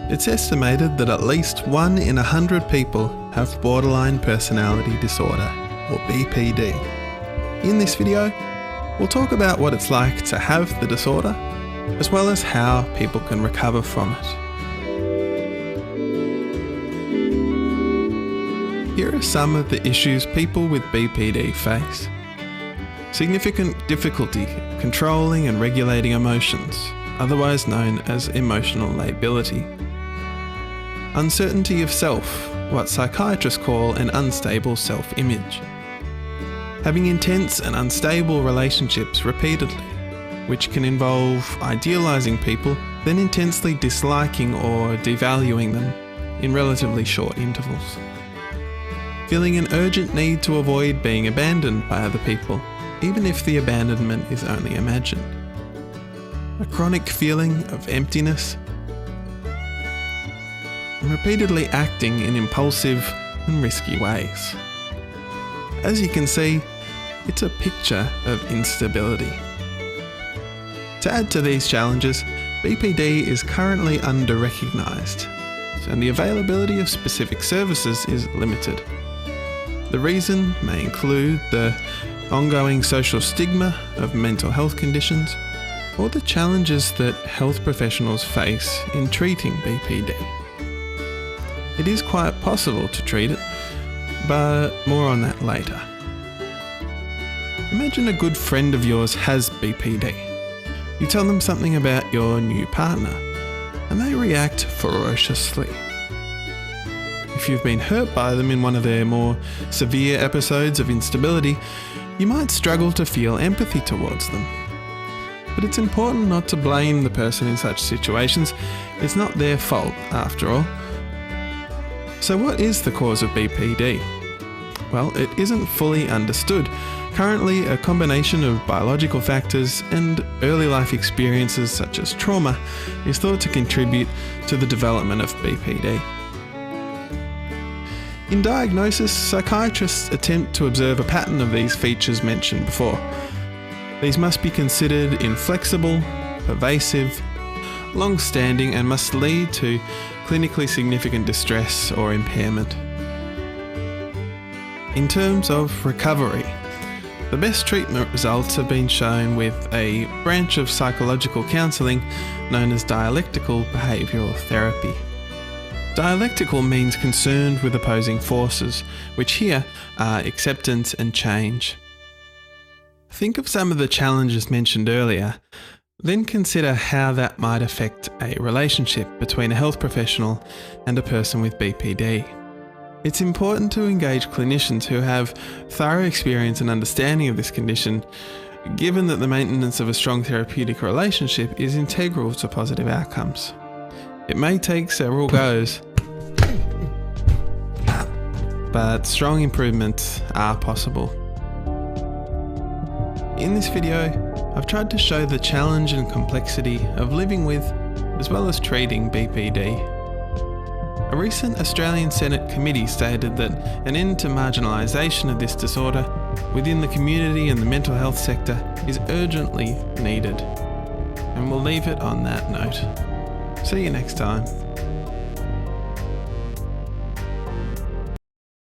It's estimated that at least 1 in 100 people have borderline personality disorder, or BPD. In this video, we'll talk about what it's like to have the disorder, as well as how people can recover from it. Here are some of the issues people with BPD face. Significant difficulty controlling and regulating emotions, otherwise known as emotional lability. Uncertainty of self, what psychiatrists call an unstable self-image. Having intense and unstable relationships repeatedly, which can involve idealizing people, then intensely disliking or devaluing them in relatively short intervals. Feeling an urgent need to avoid being abandoned by other people, even if the abandonment is only imagined. A chronic feeling of emptiness, and repeatedly acting in impulsive and risky ways. As you can see, it's a picture of instability. To add to these challenges, BPD is currently under-recognised, and the availability of specific services is limited. The reason may include the ongoing social stigma of mental health conditions, or the challenges that health professionals face in treating BPD. It is quite possible to treat it, but more on that later. Imagine a good friend of yours has BPD. You tell them something about your new partner, and they react ferociously. If you've been hurt by them in one of their more severe episodes of instability, you might struggle to feel empathy towards them. But it's important not to blame the person in such situations. It's not their fault, after all. So what is the cause of BPD? Well, it isn't fully understood. Currently, a combination of biological factors and early life experiences such as trauma is thought to contribute to the development of BPD. In diagnosis, psychiatrists attempt to observe a pattern of these features mentioned before. These must be considered inflexible, pervasive, long-standing, and must lead to clinically significant distress or impairment. In terms of recovery, the best treatment results have been shown with a branch of psychological counselling known as dialectical behavioural therapy. Dialectical means concerned with opposing forces, which here are acceptance and change. Think of some of the challenges mentioned earlier, then consider how that might affect a relationship between a health professional and a person with BPD. It's important to engage clinicians who have thorough experience and understanding of this condition, given that the maintenance of a strong therapeutic relationship is integral to positive outcomes. It may take several goes, but strong improvements are possible. In this video, I've tried to show the challenge and complexity of living with, as well as treating BPD. A recent Australian Senate committee stated that an end to marginalisation of this disorder within the community and the mental health sector is urgently needed. And we'll leave it on that note. See you next time.